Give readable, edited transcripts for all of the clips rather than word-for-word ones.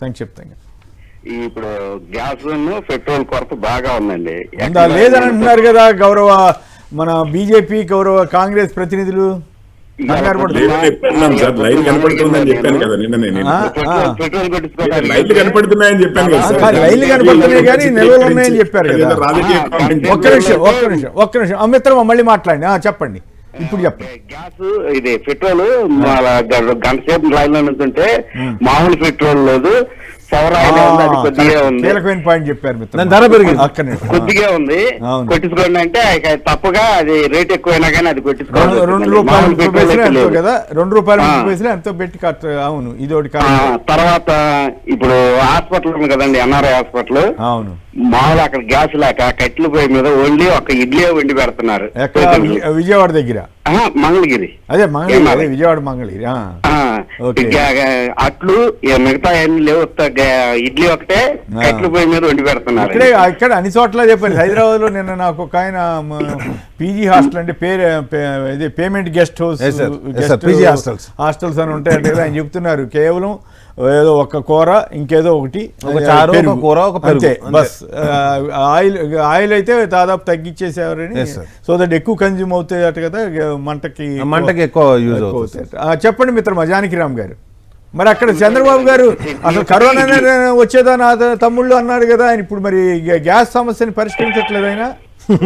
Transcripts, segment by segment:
సంక్షిప్తంగా. ఇప్పుడు gas petrol కొరత బాగా ఉందండి. లేదని అంటున్నారు కదా గౌరవ మన బీజేపీ గౌరవ కాంగ్రెస్ ప్రతినిధులు. పెట్రోల్ కనపడుతున్నాయని చెప్పాను కదా లైట్లు కనపడుతున్నాయని చెప్పాను కదా. రైళ్లు కనపడుతున్నాయి కానీ నిల్వలు ఉన్నాయని చెప్పారు కదా. ఒక్క నిమిషం అమిత్రమా మళ్ళీ మాట్లాడండి, చెప్పండి ఇప్పుడు చెప్పండి. గ్యాస్ ఇది పెట్రోల్ గంట సేపు లైన్ లో నుంచుంటే మామూలు పెట్రోల్ లేదు, కీలకమైన పాయింట్ చెప్పారు. ధర పెరిగింది కొద్దిగా ఉంది, కొట్టించుకోండి అంటే తప్పగా అది రేట్ ఎక్కువైనా కానీ అది కొట్టించుకోండి. ₹2 కదా, ₹2 ఎంతో పెట్టి అవును ఇది ఒకటి. తర్వాత ఇప్పుడు హాస్పిటల్ ఉంది కదండి, ఎన్ఆర్ఐ హాస్పిటల్. అవును, మామూలు అక్కడ గ్యాస్ లేక కట్టెల పొయ్యి మీద ఓన్లీ ఒక ఇడ్లీ వండి పెడుతున్నారు. విజయవాడ దగ్గర మంగళగిరి. అదే మంగళగిరి, విజయవాడ మంగళగిరి. అట్లు మిగతా అన్ని లేవు, ఇడ్లీ ఒకటే కట్టెల పొయ్యి మీద వండి పెడుతున్నారు. ఇక్కడ అన్ని చోట్ల చెప్పారు. హైదరాబాద్ లో నిన్న నాకు ఒక ఆయన పీజీ హాస్టల్ అంటే పేమెంట్ గెస్ట్ హౌస్ హాస్టల్స్ అని ఉంటాయంటే ఆయన చెప్తున్నారు కేవలం ఏదో ఒక కూర ఇంకేదో ఒకటి కూర అంతే బస్. ఆయిల్ అయితే దాదాపు తగ్గించేసేవారని, సో దట్ ఎక్కువ కన్జ్యూమ్ అవుతాయి అట కదా, మంటకి ఎక్కువ యూజ్ అవుతాయి. చెప్పండి మిత్రమా జానకిరామ్ గారు, మరి అక్కడ చంద్రబాబు గారు అసలు కరోనా వచ్చేదా నా తమ్ముళ్ళు అన్నాడు కదా, ఆయన ఇప్పుడు మరి గ్యాస్ సమస్యని పరిష్కరించట్లేదు ఆయన.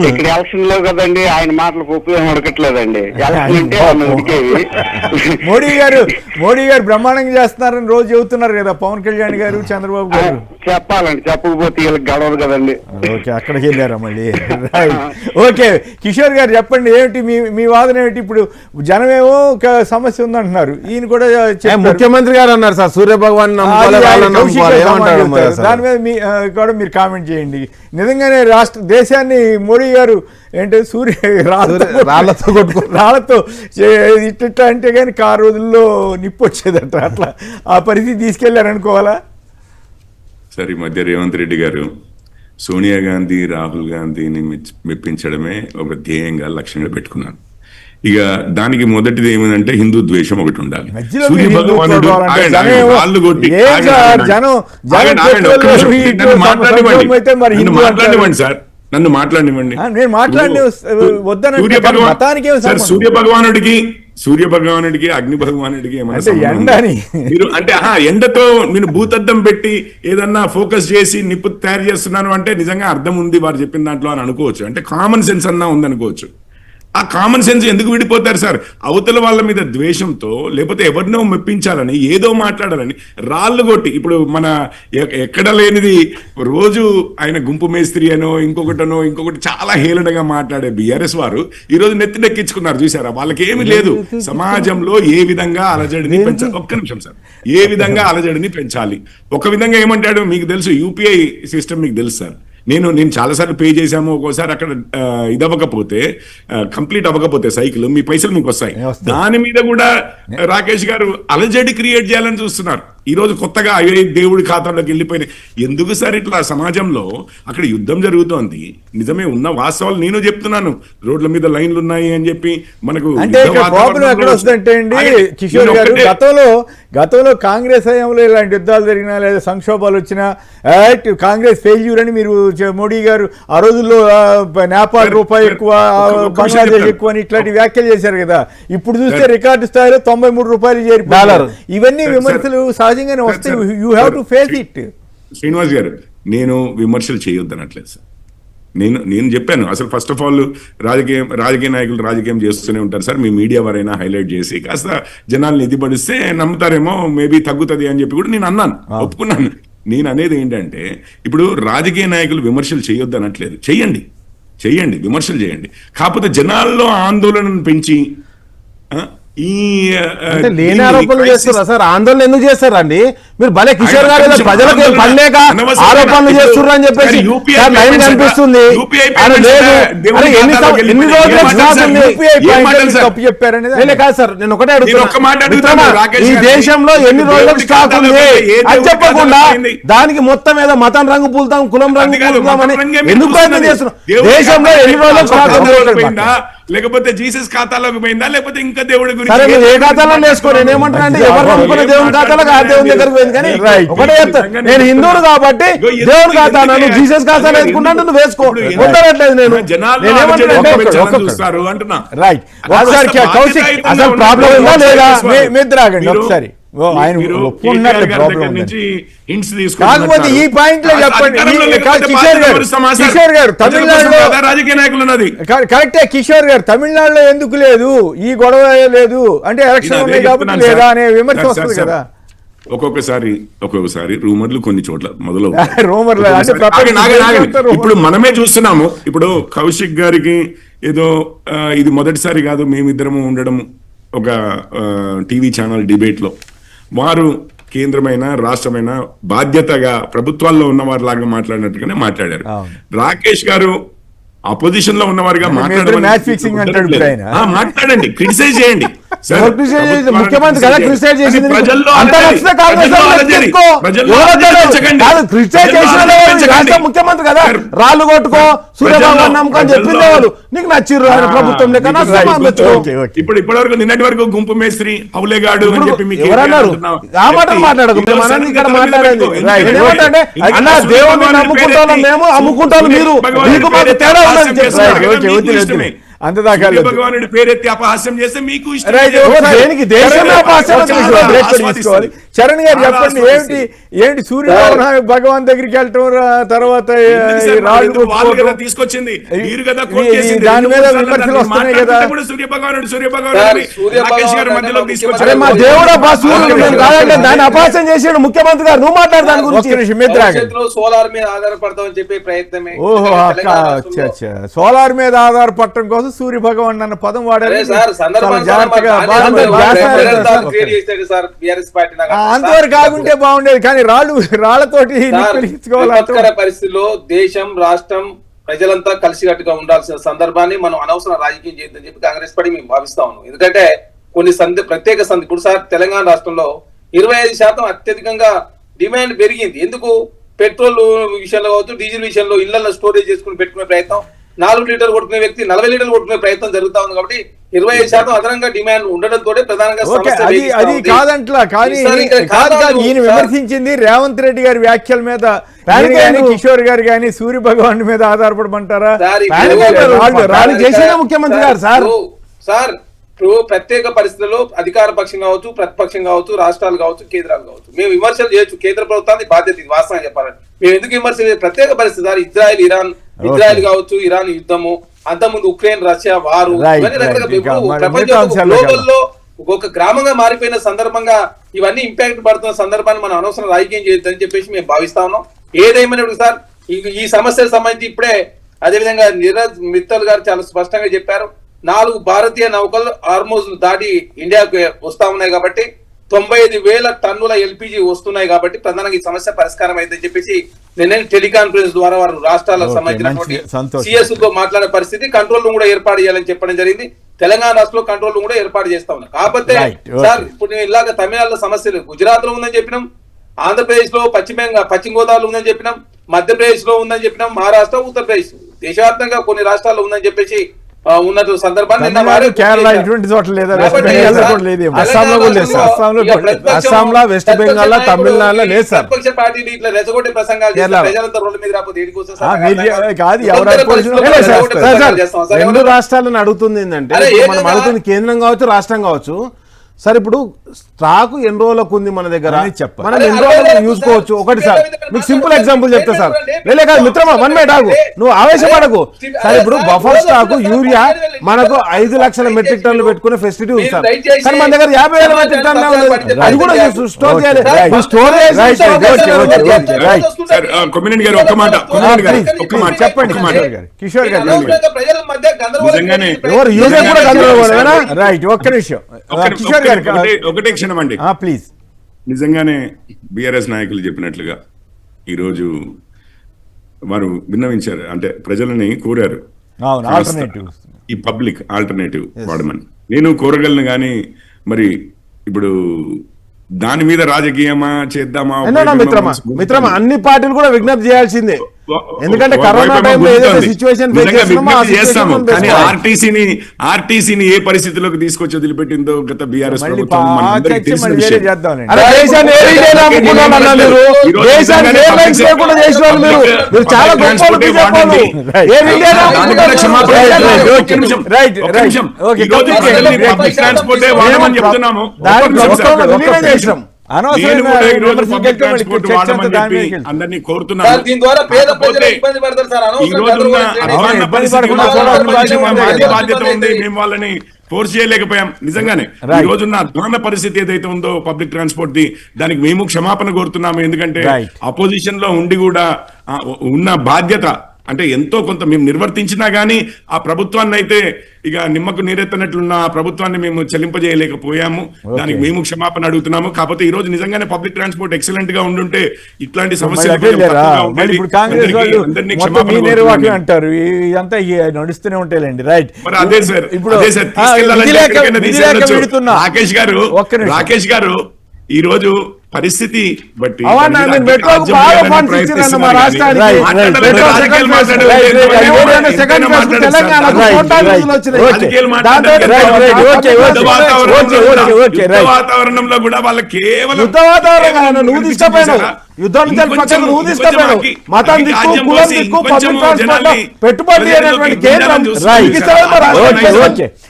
ఇక్కడ ఎలక్షన్ లో కదండి ఆయన మాటలకు ఉపయోగం ఉడకట్లేదండి. మోడీ గారు బ్రహ్మాండంగా చేస్తున్నారని రోజు చెబుతున్నారు కదా పవన్ కళ్యాణ్ గారు, చంద్రబాబు గారు. చెప్పాలండి, చెప్పకపోతే వీళ్ళకి గడవదు కదండి. ఓకే, అక్కడికి వెళ్ళారా మళ్ళీ. ఓకే కిషోర్ గారు చెప్పండి, ఏమిటి మీ వాదన ఏమిటి? ఇప్పుడు జనమేమో సమస్య ఉందంటున్నారు, ఈయన కూడా ముఖ్యమంత్రి గారు అన్నారు సార్ సూర్యభగవాన్, దాని మీద కూడా మీరు కామెంట్ చేయండి. నిజంగానే దేశాన్ని మోడీ గారు ఏంటంటే రాళ్లతో ఇట్లా అంటే కానీ 6 రోజుల్లో నిప్పు వచ్చేదట, అట్లా ఆ పరిస్థితి తీసుకెళ్లారనుకోవాలా? సార్ ఈ మధ్య రేవంత్ రెడ్డి గారు సోనియా గాంధీ రాహుల్ గాంధీని మెప్పించడమే ఒక ధ్యేయంగా లక్ష్యంగా పెట్టుకున్నాను. ఇక దానికి మొదటిది ఏమిటంటే హిందూ ద్వేషం ఒకటి ఉండాలి. సూర్య భగవానుడు మాట్లాడివ్వండి సార్, నన్ను మాట్లాడివ్వండి. సూర్య భగవానుడికి అగ్ని భగవానుడికి ఏమన్నా మీరు అంటే ఎండతో మీరు భూతద్దం పెట్టి ఏదన్నా ఫోకస్ చేసి నిప్పు తయారు చేస్తున్నాను అంటే నిజంగా అర్థం ఉంది వారు చెప్పిన దాంట్లో అని అనుకోవచ్చు, అంటే కామన్ సెన్స్ అన్నా ఉందనుకోవచ్చు. ఆ కామన్ సెన్స్ ఎందుకు విడిపోతారు సార్? అవతల వాళ్ళ మీద ద్వేషంతో లేకపోతే ఎవరినో మెప్పించాలని ఏదో మాట్లాడాలని రాళ్ళు కొట్టి, ఇప్పుడు మన ఎక్కడ లేనిది రోజు ఆయన గుంపు మేస్త్రి అనో ఇంకొకటి చాలా హేళనగా మాట్లాడే బీఆర్ఎస్ వారు ఈరోజు నెత్తినెక్కించుకున్నారు చూసారా? వాళ్ళకి ఏమి లేదు. సమాజంలో ఏ విధంగా అలజడిని పెంచాలి, ఒక్క నిమిషం సార్, ఏ విధంగా అలజడిని పెంచాలి. ఒక విధంగా ఏమంటాడు మీకు తెలుసు, యూపీఐ సిస్టమ్ మీకు తెలుసు సార్. నేను చాలాసార్లు పే చేశాము, ఒక్కోసారి అక్కడ ఇదవ్వకపోతే కంప్లీట్ అవ్వకపోతే సైకిల్ మీ పైసలు మీకు వస్తాయి. దాని మీద కూడా రాకేష్ గారు అలజడి క్రియేట్ చేయాలని చూస్తున్నారు. ఈ రోజు కొత్తగా దేవుడి ఖాతాలోకి వెళ్ళిపోయినాయి. ఎందుకు సార్ ఇట్లా? సమాజంలో అక్కడ యుద్ధం జరుగుతోంది, నిజమే ఉన్న వాస్తవాలు నేను చెప్తున్నాను. రోడ్ల మీద లైన్లు ఉన్నాయి అని చెప్పి మనకు ఎక్కడ వస్తుందంటే అండి కిషోర్ గారు, గతంలో కాంగ్రెస్ హయాంలో ఇలాంటి యుద్ధాలు జరిగినా లేదా సంక్షోభాలు వచ్చినా కాంగ్రెస్ ఫెయిల్యూర్ అని మీరు మోడీ గారు ఆ రోజుల్లో నేపాల్ రూపాయి ఎక్కువ, బంగ్లాదేశ్ ఎక్కువ అని ఇట్లాంటి వ్యాఖ్యలు చేశారు కదా. ఇప్పుడు చూస్తే రికార్డు స్థాయిలో $93 చేరిపోయారు. ఇవన్నీ విమర్శలు సహజంగానే వస్తాయి. You have to face it. Srinivas గారు, నేను విమర్శలు చేయొద్దనట్లేదు సార్. నేను చెప్పాను అసలు ఫస్ట్ ఆఫ్ ఆల్ రాజకీయ నాయకులు రాజకీయం చేస్తూనే ఉంటారు సార్. మీ మీడియా వారైనా హైలైట్ చేసి కాస్త జనాల్ని ఎదిపడిస్తే నమ్ముతారేమో, మేబీ తగ్గుతుంది అని చెప్పి కూడా నేను అన్నాను, ఒప్పుకున్నాను. నేను అనేది ఏంటంటే ఇప్పుడు రాజకీయ నాయకులు విమర్శలు చేయొద్దు అనట్లేదు, చెయ్యండి విమర్శలు చేయండి. కాకపోతే జనాల్లో ఆందోళనను పెంచి లేని ఆరోపణలు చేస్తున్నారు సార్. ఆందోళన ఎందుకు చేస్తారండి మీరు? భలే కిషోర్ గారు ప్రజలకు పనిలేక ఆరోపణలు చేస్తున్నారు అని చెప్పేసి లైన్ కనిపిస్తుంది. ఎన్ని రోజులు స్టాక్ ఉంది కాదు సార్, నేను ఒకటే అడుగుతున్నా, ఈ దేశంలో ఎన్ని రోజులకు స్టాక్ ఉంది అని చెప్పకుండా దానికి మొత్తం ఏదో మతం రంగు పూలుతాం, కులం రంగు పూలుతాం అని ఎందుకు ప్రయత్నం చేస్తున్నాం? దేశంలో ఎన్ని రోజులకు స్టాక్ ఉంది? లేకపోతే జీసస్ ఖాతాలోకి పోయిందా, లేకపోతే ఇంకా దేవుడి సరే మీరు ఏ ఖాతాలో వేసుకో. నేను ఏమంటాను అంటే ఎవరు నమ్ముకున్న దేవుని ఖాతాలకు ఆ దేవుని దగ్గరకు పోయింది. కానీ ఒకటే చెప్తా, నేను హిందువుడు కాబట్టి దేవుని ఖాతా నువ్వు జీసస్ ఖాతాలో వేసుకుంటాను, నువ్వు వేసుకో. వద్దనట్లేదు నేను. చూస్తారు అంటున్నా. రైట్, ఒకసారి కౌశిక్ అసలు ప్రాబ్లం ఉందా లేదా మిత్రాగండి ఒకసారి. కాకపోతే ఈ పాయింట్ లో చెప్పండి కిషోర్ గారు, తమిళనాడులో రాజకీయ నాయకులు ఉన్నది కరెక్టే. కిషోర్ గారు, తమిళనాడులో ఎందుకు లేదు ఈ గొడవ లేదు అంటే ఎలక్షన్ ఉన్నాయి కాబట్టి లేదా అనే విమర్శ వస్తుంది కదా. ఒక్కొక్కసారి రూమర్లు కొన్ని చోట్ల మొదలు రూమర్లు ఇప్పుడు మనమే చూస్తున్నాము. ఇప్పుడు కౌశిక్ గారికి ఏదో ఇది మొదటిసారి కాదు మేమిద్దరము ఉండడం ఒక టీవీ ఛానల్ డిబేట్ లో. వారు కేంద్రమైన రాష్ట్రమైన బాధ్యతగా ప్రభుత్వాల్లో ఉన్నవారి లాగా మాట్లాడినట్టుగానే మాట్లాడారు. రాకేష్ గారు అపోజిషన్ లో ఉన్నవారుగా మాట్లాడండి, క్రిటిసైజ్ చేయండి. ముఖ్యమంత్రి కదా క్రిటిసైజ్ చేసింది. ముఖ్యమంత్రి కదా రాళ్ళు కొట్టుకో సూర్యబాబు నమ్మకం అని చెప్పింది వాళ్ళు. నీకు నచ్చిర్రు ఆయన ప్రభుత్వం ఇప్పటివరకు నిన్నటి వరకు గుంపు మేస్త్రి హౌలేగాడు అని చెప్పి ఎవరన్నారు? ఆ మాటలు మాట్లాడకు. మనం ఇక్కడ మాట్లాడేది ఏమంటే అన్న దేవుడిని నమ్ముకుంటాం మేము, అమ్ముకుంటాం మీరు. మీకు మాకు తేడా ఉన్నది. అంతదాకా భగవానుడి పేరెత్తి అపహాస్యం చేస్తే మీకు చరణ్ గారు చెప్పండి, ఏంటి సూర్య భగవాన్ దగ్గరికి వెళ్ళటం తర్వాత తీసుకొచ్చింది దాని మీద విమర్శలు వస్తున్నాయి కదా. సూర్య భగవానుడు మా దేవుడు దాన్ని అపహాస్యం చేసాడు ముఖ్యమంత్రి గారు. నువ్వు మాట్లాడు దాని గురించి. సోలార్ మీద ఆధారపడతామని చెప్పే ప్రయత్నమే. ఓహో, సోలార్ మీద ఆధారపడటం కోసం సూర్య భగవాన్ అన్న పదం వాడారు. అంతవరకు కాకుంటే బాగుండేది, కానీ రాళ్లతోటి పరిస్థితుల్లో దేశం రాష్ట్రం ప్రజలంతా కలిసికట్టుగా ఉండాల్సిన సందర్భాన్ని మనం అనవసరం రాజకీయం చేయొద్దని చెప్పి కాంగ్రెస్ పార్టీ మేము భావిస్తా ఉన్నాం. ఎందుకంటే కొన్ని ప్రత్యేక ఇప్పుడు సార్ తెలంగాణ రాష్ట్రంలో 25% అత్యధికంగా డిమాండ్ పెరిగింది. ఎందుకు? పెట్రోల్ విషయంలో కావచ్చు, డీజిల్ విషయంలో ఇళ్లలో స్టోరేజ్ చేసుకుని పెట్టుకునే ప్రయత్నం, 4 లీటర్లు కొట్టుకునే వ్యక్తి 40 లీటర్లు కొట్టుకునే ప్రయత్నం జరుగుతా ఉంది. కాబట్టి 25% అదనంగా డిమాండ్ ఉండడంతో ప్రధానంగా అది కాదంట్లా. కానీ ఈయన విమర్శించింది రేవంత్ రెడ్డి గారి వ్యాఖ్యల మీద. కిషోర్ గారు కానీ సూర్య భగవాన్ మీద ఆధారపడమంటారా? ముఖ్యమంత్రి గారు సార్ ఇప్పుడు ప్రత్యేక పరిస్థితుల్లో అధికార పక్షం కావచ్చు, ప్రతిపక్షం కావచ్చు, రాష్ట్రాలు కావచ్చు, కేంద్రాలు కావచ్చు, మేము విమర్శలు చేయొచ్చు. కేంద్ర ప్రభుత్వానికి బాధ్యత ఇది, వాస్తవం చెప్పాలంటే. మేము ఎందుకు విమర్శలు? ప్రత్యేక పరిస్థితి సార్, ఇజ్రాయెల్ కావచ్చు, ఇరాన్ యుద్ధము, అంతకుముందు ఉక్రెయిన్ రష్యా వారు, గ్లోబల్ లో ఒక గ్రామంగా మారిపోయిన సందర్భంగా ఇవన్నీ ఇంపాక్ట్ పడుతున్న సందర్భాన్ని మనం అనవసరం రాజకీయం చేయొద్దని చెప్పేసి మేము భావిస్తా ఉన్నాం. ఏదేమైనా సార్ ఈ సమస్యకు సంబంధించి ఇప్పుడే అదేవిధంగా నీరజ్ మిత్తల్ గారు చాలా స్పష్టంగా చెప్పారు. 4 భారతీయ నౌకలు హార్మోజ్ దాటి ఇండియాకు వస్తా ఉన్నాయి కాబట్టి 95,000 టన్నుల ఎల్పిజి వస్తున్నాయి కాబట్టి ప్రధానంగా ఈ సమస్య పరిష్కారం అయిందని చెప్పేసి నిన్న టెలికాన్ఫరెన్స్ ద్వారా వారు రాష్ట్రాలకు సంబంధించినటువంటి సిఎస్ తో మాట్లాడే పరిస్థితి, కంట్రోల్ రూమ్ కూడా ఏర్పాటు చేయాలని చెప్పడం జరిగింది. తెలంగాణ రాష్ట్రంలో కంట్రోల్ రూమ్ కూడా ఏర్పాటు చేస్తా ఉన్నాం. కాకపోతే సార్ ఇప్పుడు నేను ఇలాగ తమిళనాడులో సమస్యలు గుజరాత్ లో ఉందని చెప్పినాం, ఆంధ్రప్రదేశ్ లో పశ్చిమ గోదావరిలో ఉందని చెప్పినాం, మధ్యప్రదేశ్ లో ఉందని చెప్పినాం, మహారాష్ట్ర, ఉత్తరప్రదేశ్, దేశవ్యాప్తంగా కొన్ని రాష్ట్రాల్లో ఉందని చెప్పేసి ఉన్నట్టు సందర్భాన్ని కేరళ ఇటువంటి చోట్ల లేదా, అస్సాంలో, వెస్ట్ బెంగాల్, తమిళనాడులో లేదు సార్. ప్రతిపక్ష పార్టీలు ఇట్లా రెచ్చగొట్టే ప్రసంగాలు ప్రజలంతా రోడ్ల మీద రాకపోతే రెండు రాష్ట్రాలను అడుగుతుంది ఏంటంటే, మనం అడుగుతుంది కేంద్రం కావచ్చు, రాష్ట్రం కావచ్చు. సార్ ఇప్పుడు స్టాక్ ఎన్ని రోజులకు ఉంది మన దగ్గర, మనం ఎన్ని రోజులకు చూసుకోవచ్చు. ఒకటి సార్ మీకు సింపుల్ ఎగ్జాంపుల్ చెప్తా సార్. లేలే కాదు మిత్రమా, 1 minute ఆగు, నువ్వు ఆవేశపడకు. సార్ ఇప్పుడు బఫర్ స్టాక్ యూరియా మనకు 5 లక్షల మెట్రిక్ టన్నులు పెట్టుకునే ఫెసిలిటీ ఉంది సార్. కానీ మన దగ్గర 50,000 మెట్రిక్ టన్ను ఉన్నది. అది కూడా స్టోర్ చేయాలి. చెప్పండి కిషోర్ గారు. ఎవరు యూరియా కూడా గందరగోళమేనా? రైట్, ఒక్క నిమిషం కిషోర్ గారు. ఒకటే క్షణం అండి, ప్లీజ్. నిజంగానే బిఆర్ఎస్ నాయకులు చెప్పినట్లుగా ఈరోజు వారు విన్నవించారు, అంటే ప్రజలని కోరారు ఈ పబ్లిక్ ఆల్టర్నేటివ్ వాడమని. నేను కోరగలను కానీ మరి ఇప్పుడు దాని మీద రాజకీయమా చేద్దామా? మిత్రమా అన్ని పార్టీలు కూడా విజ్ఞప్తి చేయాల్సిందే. ఎందుకంటే కరోనా టైంలో ఏదైతే సిచ్యువేషన్ ఫేస్ చేస్తున్నామో ఆ చేస్తాము సిచ్యువేషన్ కానీ ఆర్టీసీని ఏ పరిస్థితిలోకి తీసుకొచ్చి వదిలిపెట్టిందో గత బీఆర్ఎస్ మళ్ళీ ప్రభుత్వం ఆ మనందరికీ చర్చ తెలిసిన మళ్ళీ వేరే విషయం. చేద్దాంలేండి. అరే దేశాన్ని ఏ రీతిలో అమ్ముకున్నామన్నా మీరు దేశాన్ని ఎయిర్లైన్స్ లేకుండా చేసిన వాళ్ళు మీరు చాలా గొప్ప వాళ్ళు బీజేపీ వాళ్ళు. ఏ రీతిలో దానికన్నా క్షమాపణ అమ్ముకున్నారు? ఒక్క నిమిషం. రైట్, ఒక్క రైట్. నిమిషం. ఓకే, ఈ రోజు ఓకే, ప్రజల్ని ఓకే. పబ్లిక్ ట్రాన్స్పోర్టే వాడమని చెప్తున్నాము. దాని ఒక్క నిమిషం సార్. ప్రభుత్వం విలీనం చేసినాం. నేను అనవసరమైన కూడా ఈ రోజు విమర్శలు పబ్లిక్ వెళ్తే మళ్ళీ ట్రాన్స్పోర్ట్ చర్చ అంతా వాడమని దాని చెప్పి మీదకి వెళ్తుంది. అందరినీ సార్ కోరుతున్నాను. దీని ద్వారా పేద ప్రజలు కాకపోతే ఇబ్బంది పడతారు సార్. ఈ అనవసరం రోజున్న గందరగోళం అధ్వాన్న చేయండి. ఇబ్బంది పరిస్థితిలో పడకుండా చూడాలని మాది బాధ్యత బాధ్యత ఉంది. ఉంది. మేము వాళ్ళని ఫోర్స్ చేయలేకపోయాం. నిజంగానే Right. ఈ రోజున్న అధ్వాన్న పరిస్థితి ఏదైతే ఉందో పబ్లిక్ ట్రాన్స్పోర్ట్ ది దానికి మేము క్షమాపణ కోరుతున్నాము. ఎందుకంటే Right. అపోజిషన్ లో ఉండి కూడా ఉన్న బాధ్యత అంటే ఎంతో కొంత మేము నిర్వర్తించినా గానీ ఆ ప్రభుత్వాన్ని అయితే ఇక నిమ్మకు నీరెత్తనట్లున్న ఆ ప్రభుత్వాన్ని మేము చెల్లింపజేయలేకపోయాము. దానికి మేము క్షమాపణ అడుగుతున్నాము. కాకపోతే ఈ రోజు నిజంగానే పబ్లిక్ ట్రాన్స్పోర్ట్ ఎక్సలెంట్ గా ఉండుంటే ఇట్లాంటి మళ్ళీ సమస్యలు అదే కొంచెం లేరా? తక్కువగా మళ్ళీ ఉండేది. ఇప్పుడు కాంగ్రెస్ వాళ్ళు అందరినీ మొత్తం క్షమాపణ మీ నిర్వాహకం కోరుతున్నాను. అంటారు. ఇదంతా నడుస్తూనే ఉంటాయిలేండి. రైట్. మరి అదే సార్, ఇప్పుడు అదే సార్, తీసుకెళ్ళాలంటే విధి లేక ఎక్కడికైనా తీసుకెళ్ళొచ్చు. వెళుతున్నా. రాకేష్ గారు ఈ రోజు పరిస్థితి బట్టి అవునా, నేను మెట్రోకు బాగా ఫండ్స్ ఇచ్చిరన్న మా రాష్ట్రానికి. Right, right. Metro second phase, second phase తెలంగాణకు కోట్లాది నిధులు వచ్చినాయి. దాంతో వాతావరణంలో కూడా వాళ్ళ కేవలం యుద్ధ వాతావరణం కాదు, నువ్వు తీసుకుపోయావు. యుద్ధం నుంచి పక్కన నువ్వు తీసుకుపోయావు. మతం దిక్కు, కులం దిక్కు, పబ్లిక్ ట్రాన్స్పోర్ట్ లో పెట్టుబడి అనేటువంటి కేంద్రం రైట్. మీకు ఇస్తారని మా రాష్ట్రానికి ఓకే, ఇస్తాం. ఓకే.